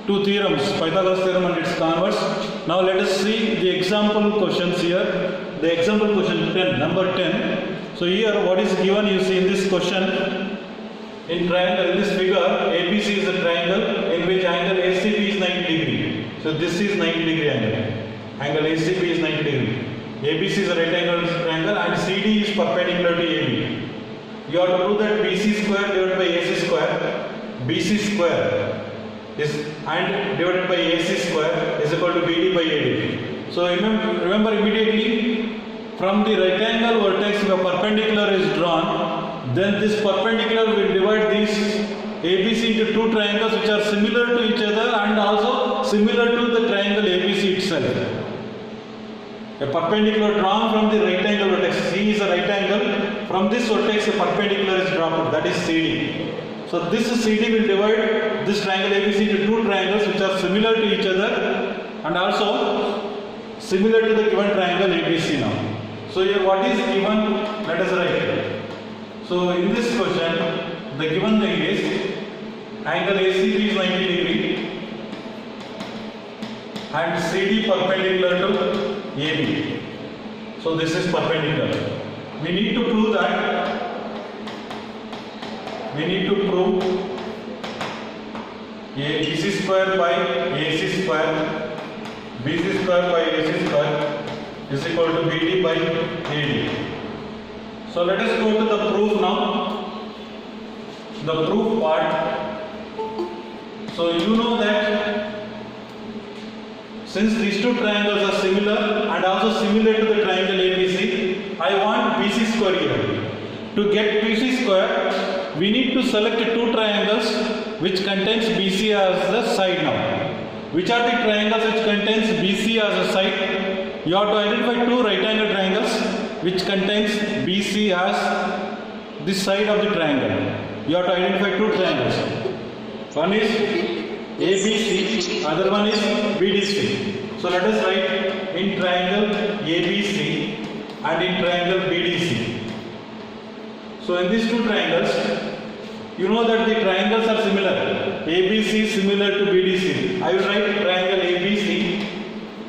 two theorems, Pythagoras theorem and its converse. Now let us see the example questions here. The example question 10, number 10. So here what is given, you see in this question, in triangle, in this figure, ABC is a triangle in which angle ACB is 90 degree. So this is 90 degree angle. Angle ACB is 90 degree. ABC is a right angle triangle and CD is perpendicular to AB. You have to prove that BC square divided by AC square, BC square is and divided by AC square is equal to BD by AD. So remember immediately from the right angle vertex, if a perpendicular is drawn, then this perpendicular will divide these ABC into two triangles which are similar to each other and also similar to the triangle ABC itself. A perpendicular drawn from the right angle vertex, C is a right angle, from this vertex a perpendicular is dropped, that is CD. So this CD will divide this triangle ABC into two triangles which are similar to each other and also similar to the given triangle ABC now. So here what is given, let us write. So in this question, the given thing is angle ACB is 90 degree and CD perpendicular to AB. So this is perpendicular. We need to prove BC square by AC square, BC square by AC square is equal to BD by AD. So let us go to the proof now. The proof part. So you know that since these two triangles are similar and also similar to the triangle ABC, I want BC square here. To get BC square, we need to select two triangles which contains BC as the side now. Which are the triangles which contains BC as a side? You have to identify two right angle triangles which contains BC as the side of the triangle. You have to identify two triangles. One is ABC, other one is BDC. So let us write in triangle ABC and in triangle BDC. So in these two triangles, you know that the triangles are similar. ABC is similar to BDC. I will write triangle ABC.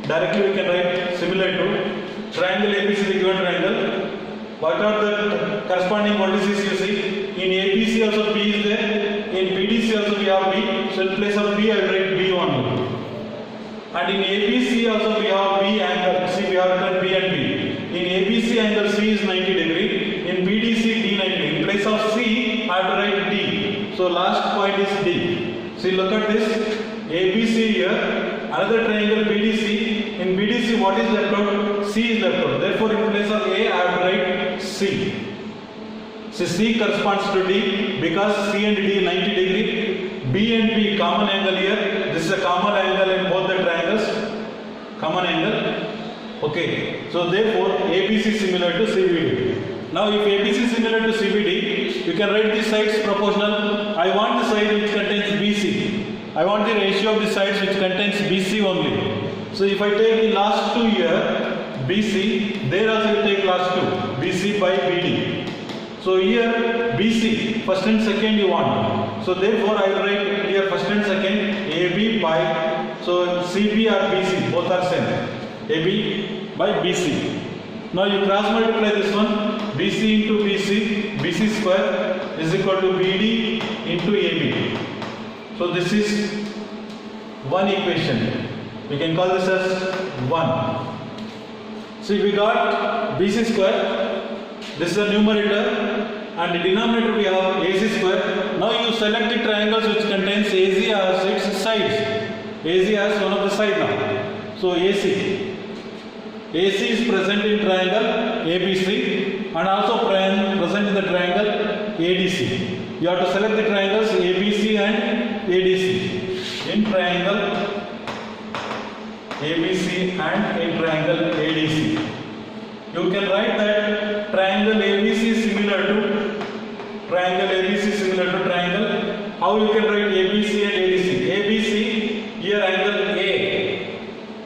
Directly we can write similar to triangle ABC, the given triangle. What are the corresponding vertices you see? In ABC also B is there. In BDC also we have B. So in place of B I will write B only. And in ABC also we have B angle. See, we have written B and B. In ABC angle C is 90 degree. In BDC D 90. In place of C I have to write D. So last point is D. See, look at this. ABC here. Another triangle BDC. In BDC what is left out? C is left out. Therefore in place of A I have to write C. So C corresponds to D because C and D 90 degree. B and B common angle here. This is a common angle in both the triangles. Common angle. Okay. So therefore ABC is similar to CBD. Now if ABC is similar to CBD, you can write the sides proportional. I want the side which contains BC. I want the ratio of the sides which contains BC only. So if I take the last two here, BC, there also you take last two, BC by BD. So here BC, first and second you want. So therefore I will write here first and second AB by, so CB or BC, both are same. AB by BC. Now you cross multiply this one, BC into BC, BC square is equal to BD into AB. So this is one equation. We can call this as 1. So we got BC square. This is the numerator and the denominator we have AC square. Now you select the triangles which contains AC as its sides. AC as one of the side now. So AC is present in triangle ABC and also present in the triangle ADC. You have to select the triangles ABC and ADC in triangle ABC and in triangle ADC. You can write that triangle ABC is similar to triangle. How you can write ABC and ADC? ABC, here angle A.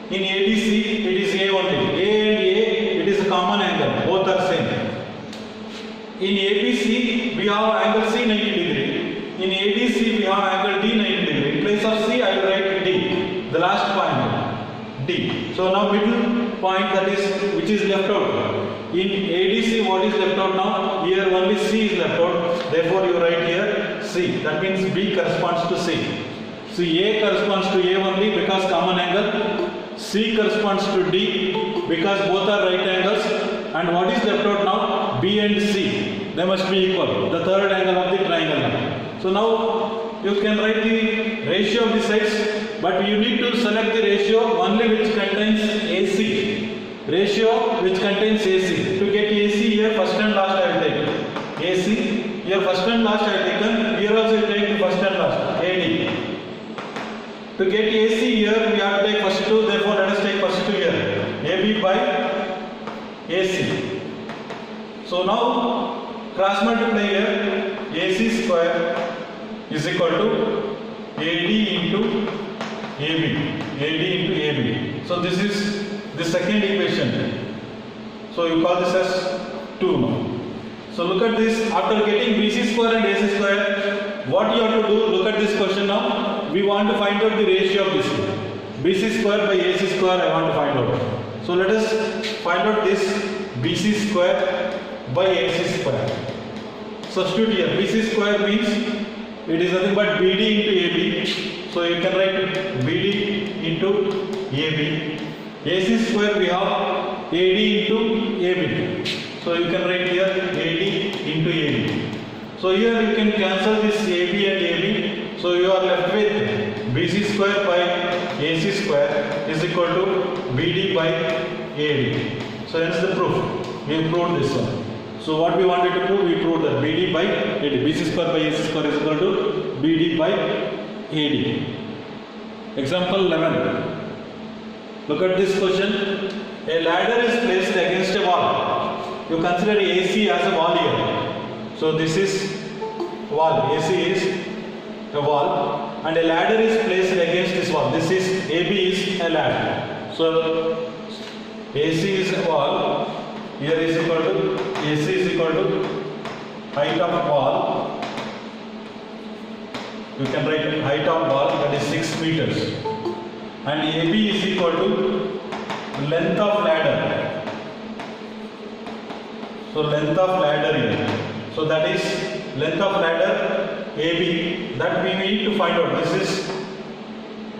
In ADC it is A only. A and A, it is a common angle. Both are same. In ABC we have angle C 90 degree. In ADC we have angle D 90 degree. In place of C, I will write D, the last point, D. So now middle point, that is which is left out. In ADC, what is left out now? Here only C is left out. Therefore, you write here C. That means B corresponds to C. So A corresponds to A only because common angle. C corresponds to D because both are right angles. And what is left out now? B and C. They must be equal. The third angle of the triangle. So now you can write the ratio of the sides, but you need to select the ratio only which contains AC. Ratio which contains AC. To get AC, here first and last I will take AC. Here first and last I have taken. Here also you take the first and last, AD. To get AC here we have to take first two. Therefore let us take first two here. AB by AC. So now cross multiply here. AC square is equal to AD into AB. AD into AB. So this is the second equation. So you call this as 2 now. So look at this. After getting BC square and AC square, what you have to do? Look at this question now. We want to find out the ratio of this. BC square by AC square I want to find out. So let us find out this BC square by AC square. Substitute here. BC square means it is nothing but BD into AB. So you can write BD into AB. AC square we have AD into AB. So you can write here AD into AB. So here you can cancel this AB and AB. So you are left with BC square by AC square is equal to BD by AD. So hence the proof. We proved this one. So what we wanted to prove, we proved that BD by AD. BC square by AC square is equal to BD by AD. Example 11. Look at this question. A ladder is placed against a wall. You consider AC as a wall here. So this is wall. AC is a wall. And a ladder is placed against this wall. This is AB is a ladder. So AC is a wall. Here is equal to AC is equal to height of wall. You can write height of wall, that is 6 meters. And AB is equal to length of ladder. So length of ladder here. So that is length of ladder AB, that we need to find out. This is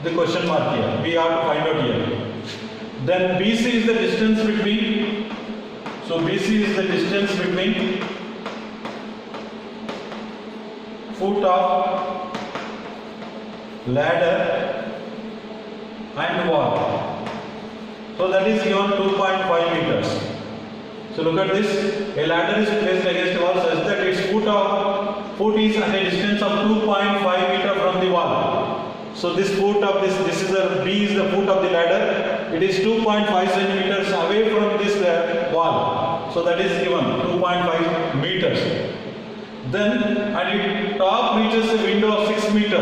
the question mark here. We have to find out here. Then BC is the distance between. So BC is the distance between foot of ladder and wall. So that is given 2.5 meters. So look at this. A ladder is placed against the wall such that its foot is at a distance of 2.5 meter from the wall. So this foot of this is the B is the foot of the ladder. It is 2.5 centimeters away from this wall. So that is given 2.5 meters. Then at the top reaches a window of 6 meter.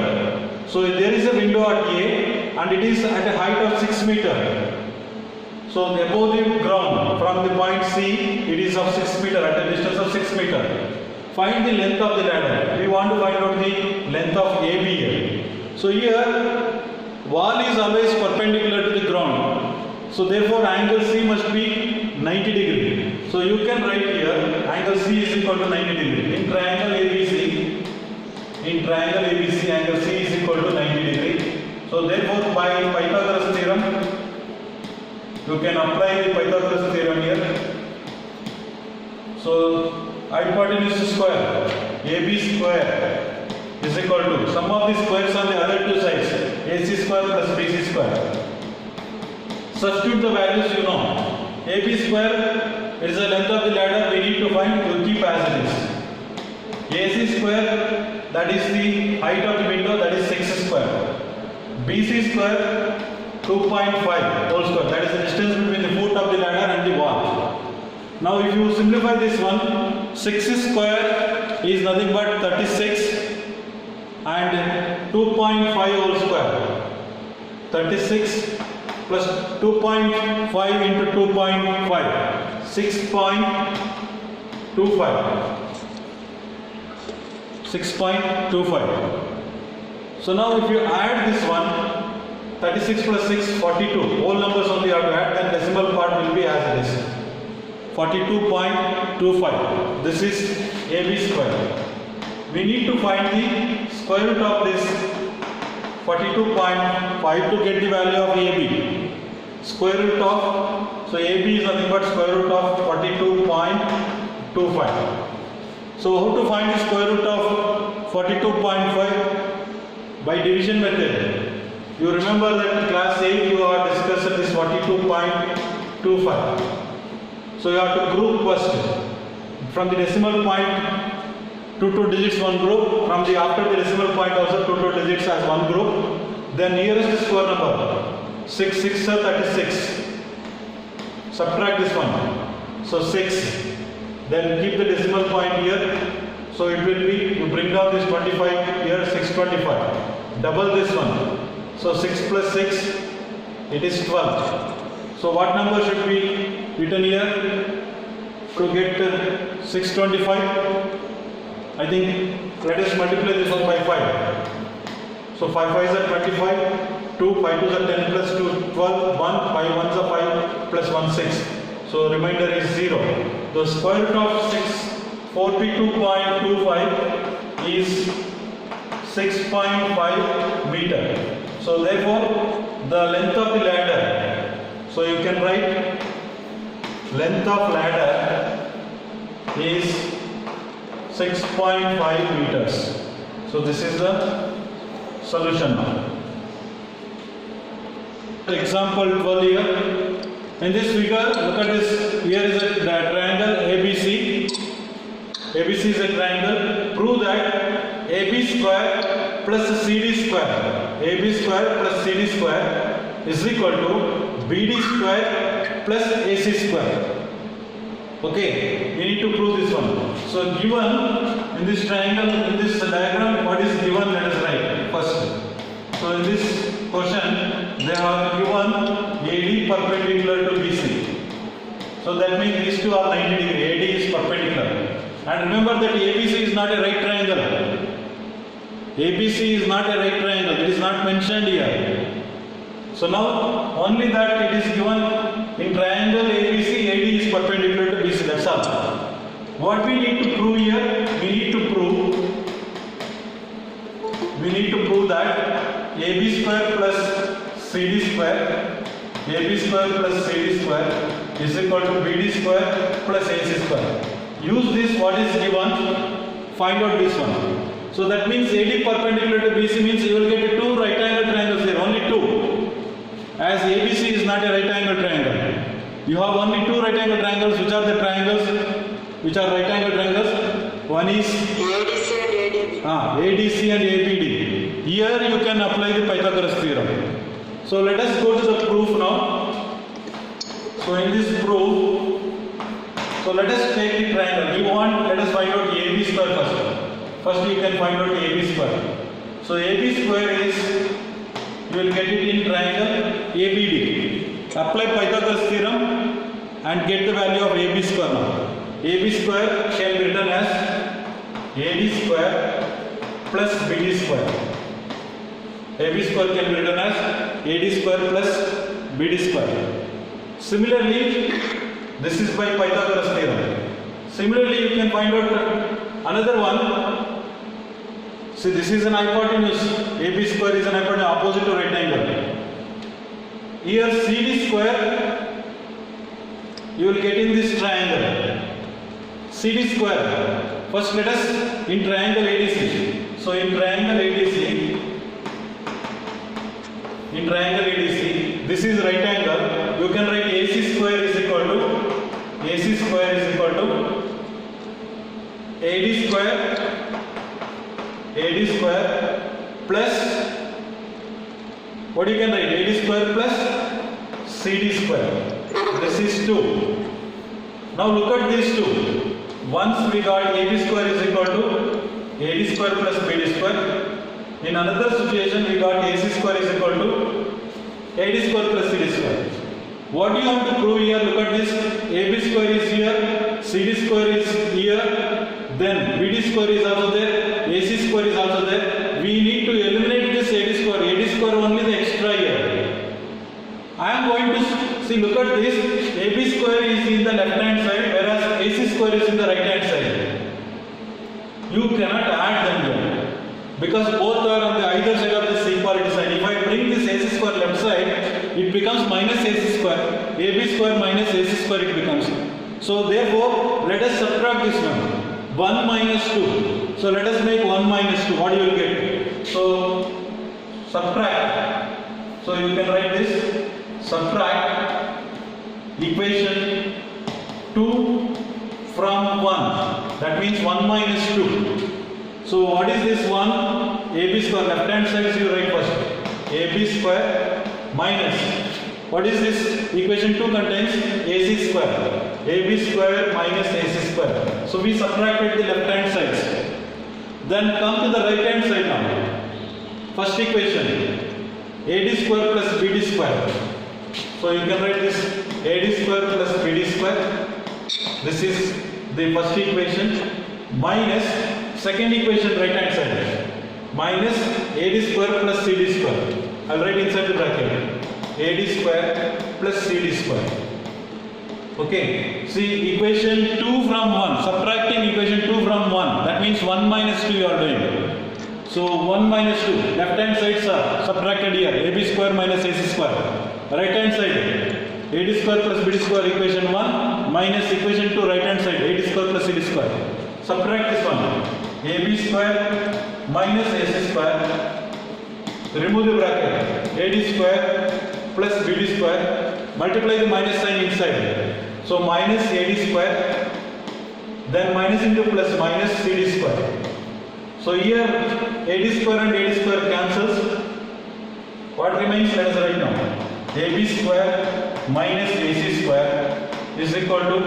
So there is a window at A and it is at a height of 6 meter. So above the ground from the point C, it is of 6 meter at a distance of 6 meter. Find the length of the ladder. We want to find out the length of AB here. So here wall is always perpendicular to the ground. So therefore angle C must be 90 degree. So you can write here angle C is equal to 90 degree. In triangle ABC, angle C is equal to 90 degree. So therefore by Pythagoras theorem, you can apply the Pythagoras theorem here. So hypotenuse square AB square is equal to sum of the squares on the other two sides, AC square plus BC square. Substitute the values you know. AB square is the length of the ladder, we need to find, you keep as it is. AC square, that is the height of the window, that is 6 square. BC square 2.5 whole square, that is the distance between the foot of the ladder and the wall. Now if you simplify this one, 6 square is nothing but 36 and 2.5 whole square. 36 plus 2.5 into 2.5, 6.25. So now if you add this one, 36 plus 6, 42. Whole numbers only have to add, and decimal part will be as it is. 42.25. This is AB square. We need to find the square root of this 42.5 to get the value of AB. Square root of, so AB is nothing but square root of 42.25. So how to find the square root of 42.5? By division method. You remember that in class 8 you are discussed this 42.25. So you have to group first. From the decimal point, 2 digits one group. From the after the decimal point also 2 digits as one group. Then nearest square number. 6 6 are 36. Subtract this one. So 6. Then keep the decimal point here. So it will be, you bring down this 25 here, 625. Double this one. So 6 plus 6, it is 12. So what number should be written here to get 625? I think let us multiply this one by 5. So 5 5s are 25, 2, 5 2s are 10 plus 2, 12, 1, 5 1s are 5 plus 1, 6. So remainder is 0. The square root of 42.25 is 6.5 meter. So therefore the length of the ladder, so you can write length of ladder is 6.5 meters. So this is the solution now. Example 12 here. In this figure, look at this. Here is a triangle ABC. ABC is a triangle. Prove that AB square plus CD square. AB square plus CD square is equal to BD square plus AC square. Okay, we need to prove this one. So given in this triangle, in this diagram, what is given? Let us write first. So in this question, they have given AD perpendicular to BC. So that means these two are 90 degree. AD is perpendicular. And remember that ABC is not a right triangle. ABC is not a right triangle. It is not mentioned here. So now only that it is given in triangle ABC, AD is perpendicular to BC. That's all. What we need to prove here? We need to prove that AB square plus CD square, AB square plus CD square is equal to BD square plus AC square. Use this, what is given, find out this one. So that means AD perpendicular to BC means you will get 2 right angle triangles here, only 2. As ABC is not a right angle triangle. You have only 2 right angle triangles. Which are the triangles? Which are right angle triangles? One is ADC and ABD. ADC and ABD. Here you can apply the Pythagoras theorem. So let us go to the proof now. So in this proof, so let us take the triangle. Let us find out AB square first. First you can find out AB square. So AB square is, you will get it in triangle ABD. Apply Pythagoras theorem and get the value of AB square now. AB square can be written as AD square plus BD square. AB square can be written as AD square plus BD square. Similarly, this is by Pythagoras theorem. Similarly, you can find out another one. See, this is an hypotenuse. AB square is an hypotenuse opposite to right angle. Here CD square, you will get in this triangle. CD square. First let us in triangle ADC. So in triangle ADC, this is right angle. You can write AC square is equal to AD square plus, what you can write? AD square plus CD square. This is 2. Now look at these two. Once we got AB square is equal to AD square plus BD square. In another situation we got AC square is equal to AD square plus CD square. What do you have to prove here? Look at this. AB square is here, CD square is here, then BD square is also there, AC square is also there. We need to eliminate this AD square? AD square only the extra here. I am going to see, look at this. AB square is in the left hand side, whereas AC square is in the right hand side. You cannot add them here, because both are on the either side of this equality sign. If I bring this AC square left side, it becomes minus AC square. AB square minus AC square it becomes. So therefore, let us subtract this one. 1 minus 2. So let us make 1 minus 2. What you will get? So subtract. So you can write this. Subtract equation 2 from 1. That means 1 minus 2. So what is this 1? AB square. Left hand side you write first. AB square minus. What is this? Equation 2 contains AC square. AB square minus AC square. So we subtracted the left hand sides. Then come to the right hand side now. First equation. AD square plus BD square. So you can write this AD square plus BD square. This is the first equation minus second equation right hand side. Minus AD square plus CD square. I will write inside the bracket. AD square plus CD square. Okay. See, equation 2 from 1. Subtracting equation 2 from 1. That means 1 minus 2 you are doing. So 1 minus 2. Left hand sides are subtracted here. AB square minus AC square. Right hand side. AD square plus BD square equation 1 minus equation 2 right hand side. AD square plus CD square. Subtract this one. AB square minus AC square. Remove the bracket. AD square plus BD square. Multiply the minus sign inside. So minus AD square. Then minus into plus minus CD square. So here AD square and AD square cancels. What remains? Let us write now. AB square minus AC square is equal to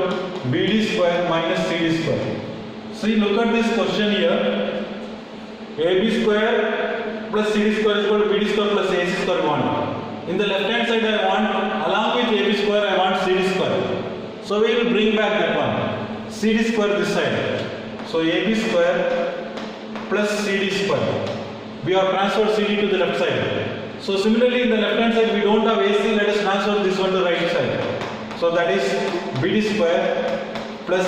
BD square minus CD square. See, look at this question here. AB square plus CD square is equal to BD square plus AC square 1. In the left hand side I want, along with AB square I want CD square. So we will bring back that one. CD square this side. So AB square plus CD square. We have transferred CD to the left side. So similarly in the left hand side we don't have AC, let us transfer this one to the right side. So that is BD square plus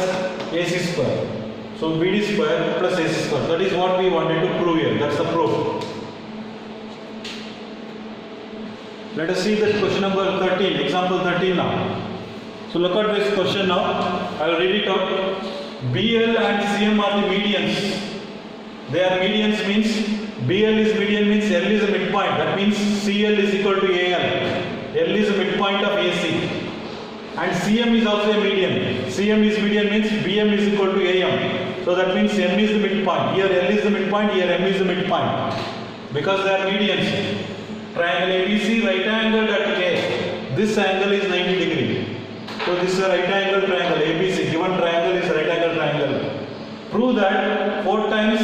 AC square. So BD square plus AC square. That is what we wanted to prove here. That's the proof. Let us see that question number 13, example 13 now. So look at this question now. I will read it out. BL and CM are the medians. They are medians means BL is median means L is a midpoint. That means CL is equal to AL. L is a midpoint of AC. And CM is also a median. CM is median means BM is equal to AM. So that means M is the midpoint. Here L is the midpoint, here M is the midpoint. Because they are medians. Triangle ABC right angled at K. This angle is 90 degree. So this is a right angle triangle ABC. Given triangle is a right angle triangle. Prove that 4 times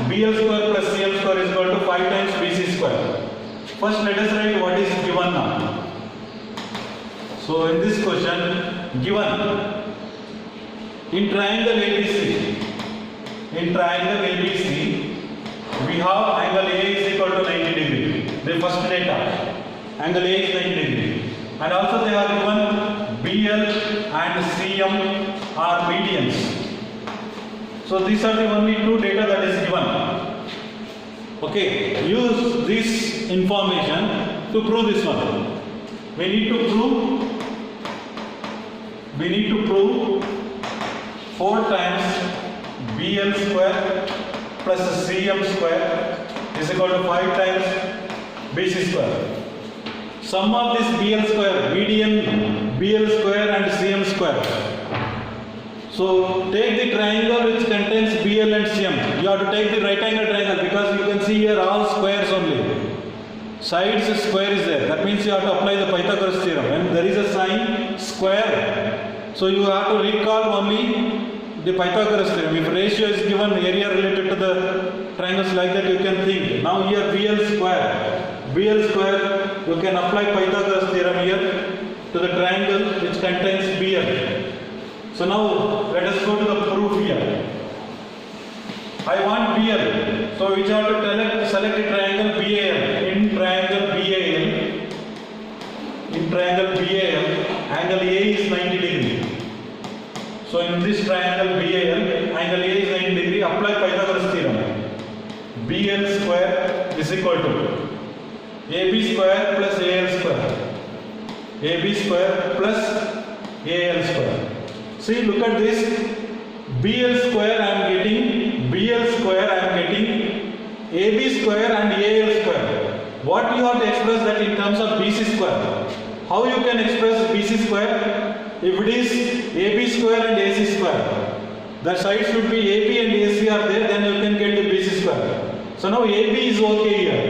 BL square plus CL square is equal to 5 times BC square. First let us write what is given now. So in this question, given in triangle ABC, we have angle A is equal to 90 degree. The first data, angle A is 90 degree. And also they are given BL and CM are medians. So these are the only two data that is given. Okay, use this information to prove this one. We need to prove 4 times BL square plus CM square is equal to 5 times BC square. Sum of this BL square, median BL square and CM square. So take the triangle which contains BL and CM. You have to take the right angle triangle because you can see here all squares only. Sides square is there. That means you have to apply the Pythagoras theorem. When there is a sign square, so you have to recall only the Pythagoras theorem. If ratio is given, area related to the triangles like that, you can think. Now here BL square, you can apply Pythagoras theorem here to the triangle which contains BL. So now let us go to the proof here. I want BL. So which have to select a triangle BAL. In triangle BAL, angle A is 90 degree. So in this triangle BAL, angle A is 90 degree. Apply Pythagoras theorem. BL square is equal to AB square plus AL square. AB square plus AL square. See, look at this. BL square I am getting, BL square I am getting, AB square and AL square. What you have to express that in terms of BC square? How you can express BC square? If it is AB square and AC square, the sides should be AB and AC are there, then you can get the BC square. So now AB is okay here.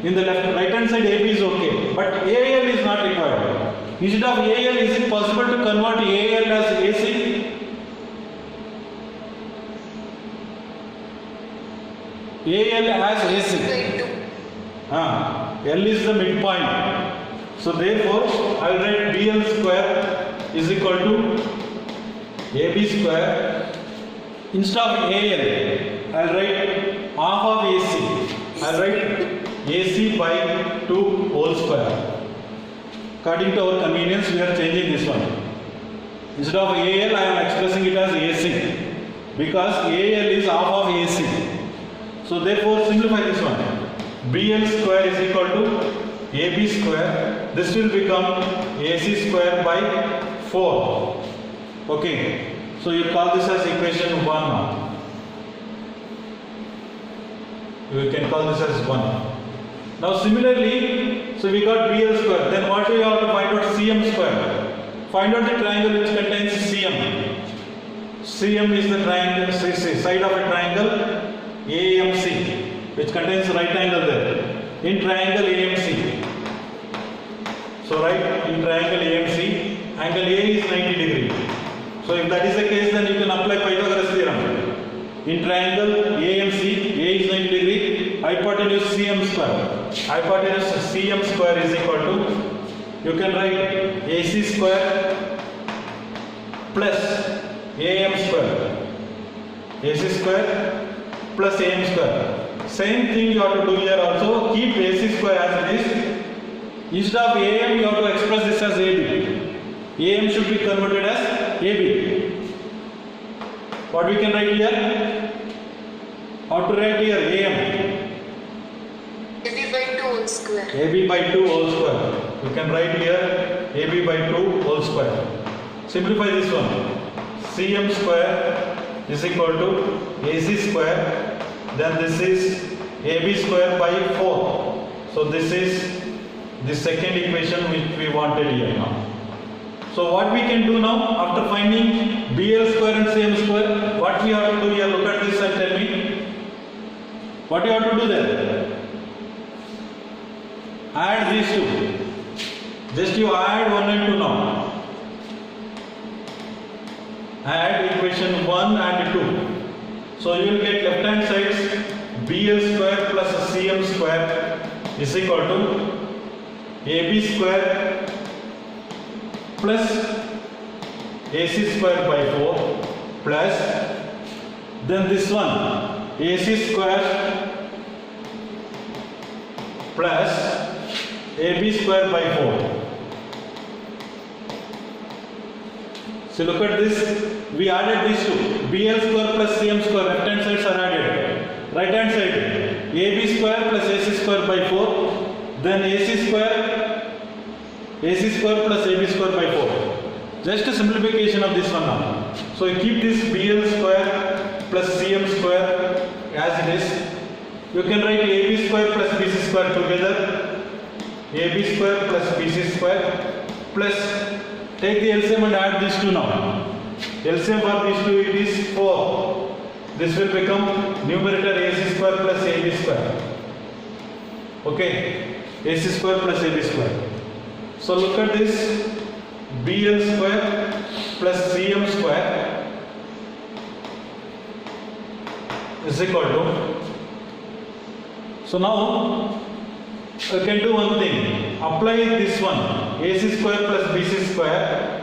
In the right hand side AB is okay, but AL is not required. Instead of AL, is it possible to convert AL as AC? AL as AC. L is the midpoint. So therefore, I will write BL square is equal to AB square. Instead of AL, I will write half of AC. I will write AC by 2 whole square. According to our convenience, we are changing this one. Instead of AL, I am expressing it as AC because AL is half of AC. So therefore, simplify this one. BL square is equal to AB square. This will become AC square by 4. Okay. So you call this as equation 1 now. You can call this as 1. Now similarly, so we got BL square. Then what do we have to find out? CM square. Find out the triangle which contains CM. CM is the triangle, side of a triangle AMC, which contains right angle there. In triangle AMC. So right in triangle AMC, angle A is 90 degree. So if that is the case, then you can apply Pythagoras theorem. In triangle AMC, A is 90 degree, hypotenuse CM square. Hypotenuse CM square is equal to, you can write AC square plus AM square. AC square plus AM square. Same thing you have to do here also. Keep AC square as it is. Instead of AM, you have to express this as AB. AM should be converted as AB. What we can write here? How to write here? AM. AB by 2 whole square. AB by 2 whole square. You can write here AB by 2 whole square. Simplify this one. CM square is equal to AC square. Then this is AB square by 4. So this is the second equation which we wanted here now. So what we can do now, after finding BL square and CM square, what we have to do here? Look at this and tell me. What you have to do there? Add these two. Just you add 1 and 2 now. Add equation 1 and 2. So you will get left hand sides BL square plus CM square is equal to AB square plus AC square by 4 plus, then this one AC square plus AB square by 4. So look at this, we added these two, BL square plus CM square, left hand sides are added. Right hand side, AB square plus AC square by 4, then AC square plus AB square by 4. Just a simplification of this one now. So you keep this BL square plus CM square as it is. You can write AB square plus BC square together. AB square plus BC square plus, take the LCM and add these two now. LCM for these two, it is 4. This will become numerator AC square plus AB square. Okay, AC square plus AB square. So look at this, BL square plus CM square is equal to, so now I can do one thing, apply this one, AC square plus BC square,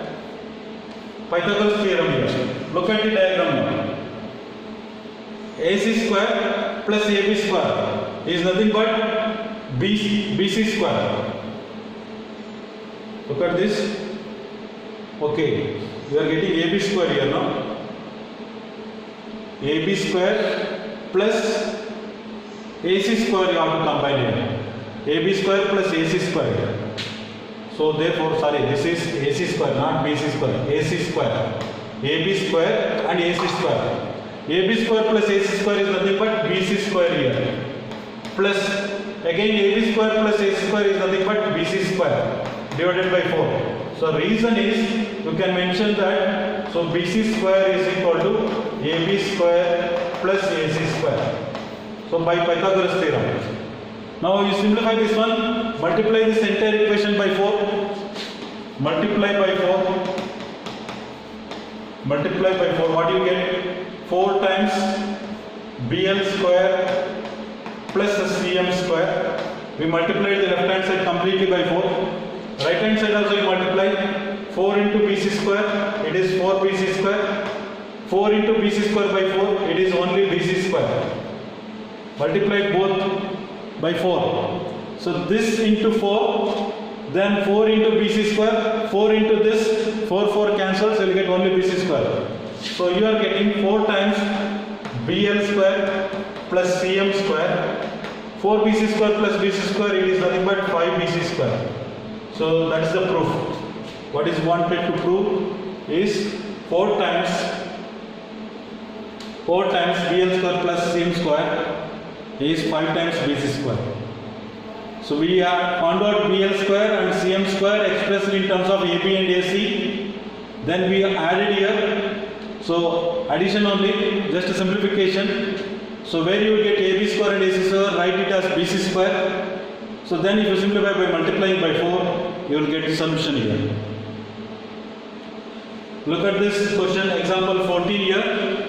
Pythagoras theorem here. Look at the diagram now. AC square plus AB square is nothing but BC square. Look at this. Okay, we are getting AB square here now. AB square plus AC square you have to combine here. AB square plus AC square. So therefore, sorry, this is AC square, not BC square. AC square. AB square and AC square. AB square plus AC square is nothing but BC square here. Plus again AB square plus AC square is nothing but BC square divided by 4. So reason is you can mention that so BC square is equal to AB square plus AC square. So by Pythagoras theorem. Now you simplify this one, multiply this entire equation by 4. Multiply by 4. Multiply by 4. What do you get? 4 times BL square plus CM square. We multiply the left hand side completely by 4. Right hand side also you multiply 4 into BC square, it is 4 BC square. 4 into BC square by 4, it is only BC square. Multiply both by 4. So this into 4, then 4 into BC square, 4 into this, 4 cancels, you will get only BC square. So you are getting 4 times BL square plus CM square. 4 BC square plus BC square, it is nothing but 5 BC square. So that is the proof. What is wanted to prove is 4 times BL square plus CM square is 5 times BC square. So we have found out BL square and CM square expressed in terms of AB and AC. Then we added here. So addition only, just a simplification. So where you will get AB square and AC square, write it as BC square. So then if you simplify by multiplying by 4, you will get solution here. Look at this question, example 14 here.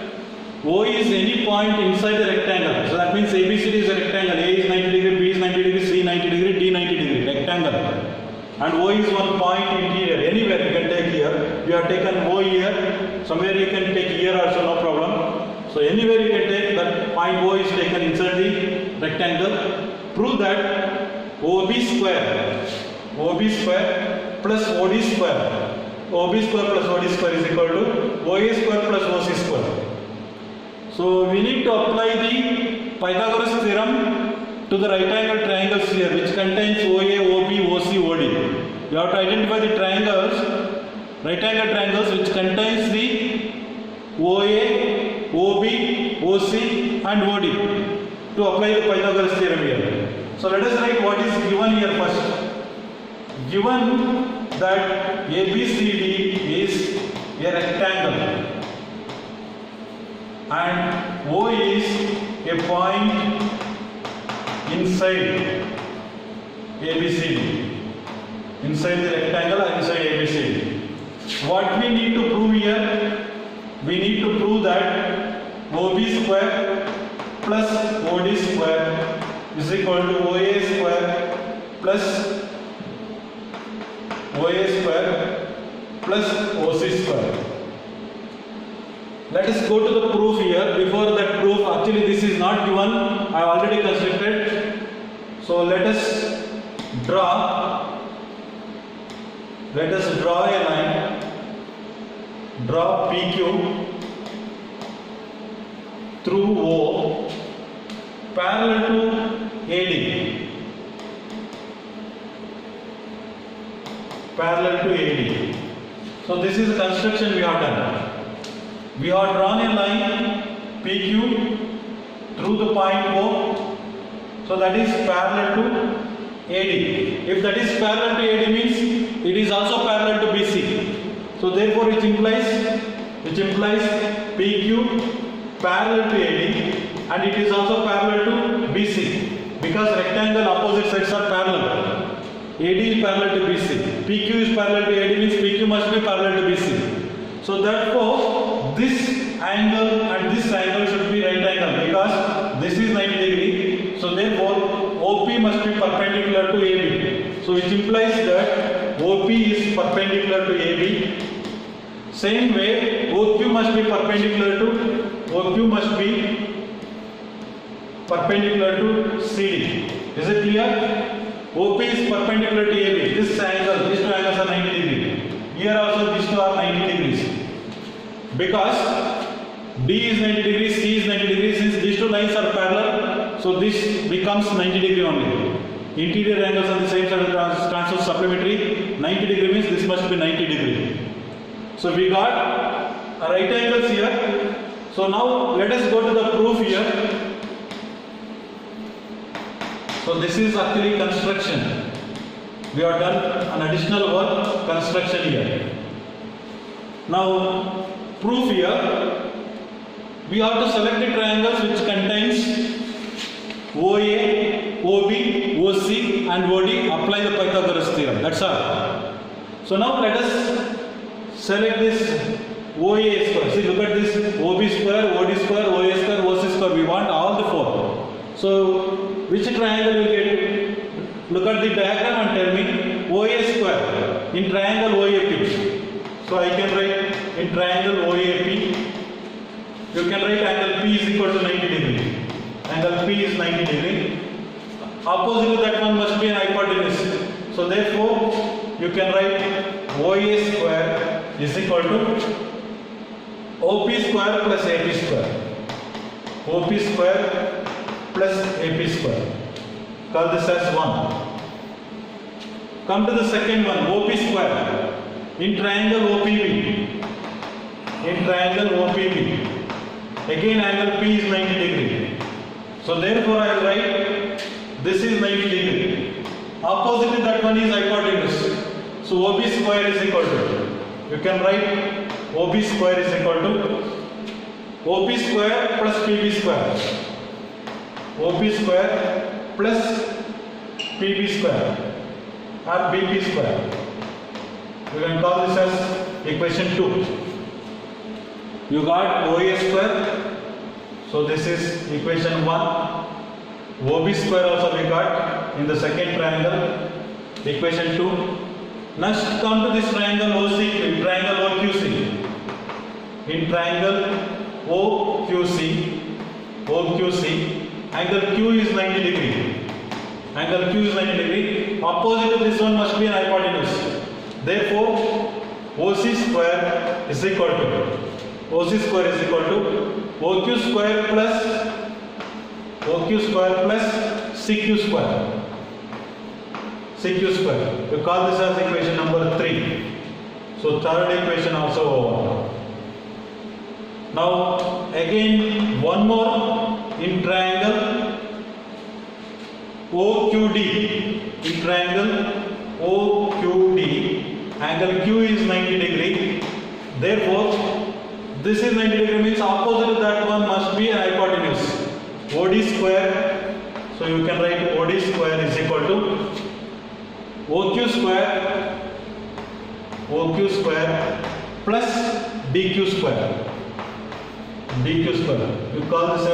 O is any point inside the rectangle. So that means ABCD is a rectangle. A is 90 degree, B is 90 degree, C 90 degree, D 90 degree, rectangle. And O is one point interior. Anywhere you can take here. You have taken O here. Somewhere you can take here also, no problem. So anywhere you can take that point O is taken inside the rectangle. Prove that OB square plus OD square. OB square plus OD square is equal to OA square plus OC square. So we need to apply the Pythagoras theorem to the right angle triangles here, which contains OA, OB, OC, OD. You have to identify the triangles, right angle triangles which contains the OA, OB, OC and OD to apply the Pythagoras theorem here. So let us write what is given here first. Given that ABCD is a rectangle and O is a point inside ABCD, inside the rectangle and inside ABCD. What we need to prove here? We need to prove that OB square plus OD square is equal to OA square plus OA square plus OC square. Let us go to the proof here. Before that proof, actually this is not given, I have already constructed. So let us draw a line, draw PQ through O parallel to AD. Parallel to AD. So this is the construction we have done. We have drawn a line PQ through the point O. So that is parallel to AD. If that is parallel to AD means it is also parallel to BC. So therefore which implies PQ parallel to AD and it is also parallel to BC because rectangle opposite sides are parallel. AD is parallel to BC. PQ is parallel to AD means PQ must be parallel to BC. So therefore this angle and this angle should be right angle because this is 90 degree. So therefore OP must be perpendicular to AB. So which implies that OP is perpendicular to AB. Same way OQ must be perpendicular to perpendicular to CD. Is it clear? OP is perpendicular to AB. This angle, these two angles are 90 degrees. Here also these two are 90 degrees. Because D is 90 degrees, C is 90 degrees. Since these two lines are parallel, so this becomes 90 degree only. Interior angles on the same side of the transverse supplementary. 90 degree means this must be 90 degree. So we got right angles here. So now let us go to the proof here. So this is actually construction. We have done an additional work, construction here. Now proof here. We have to select the triangles which contains OA, OB, OC and OD. Apply the Pythagoras theorem. That's all. So now let us select this OA square. See, look at this OB square, OD square, OA square, OC square. We want all the four. So which triangle you get? Look at the diagram and tell me OA square in triangle OAP. So I can write in triangle OAP. You can write angle P is equal to 90 degree. Angle P is 90 degree. Opposite to that one must be an hypotenuse. So therefore, you can write OA square is equal to OP square plus AP square. OP square plus AP square. Call this as 1. Come to the second one, OP square. In triangle OPB. In triangle OPB. Again angle P is 90 degree. So therefore I will write this is 90 degree. Opposite to that one is hypotenuse. So OB square is equal to, you can write OB square is equal to OP square plus PB square. OP square plus PB square or BP square. You can call this as equation 2. You got OA square. So this is equation 1. OB square also we got in the second triangle. Equation 2. Next come to this triangle OC, triangle OQC. In triangle OQC, angle Q is 90 degree. Angle Q is 90 degree. Opposite to this one must be an hypotenuse. Therefore, OC square is equal to OQ square plus CQ square. CQ square. We call this as equation number 3. So third equation also over. Now again one more in triangle OQD. In triangle OQD, angle Q is 90 degree. Therefore, this is 90 degree means opposite to that one must be a hypotenuse. OD square. So you can write OD square is equal to OQ square plus DQ square. You call this as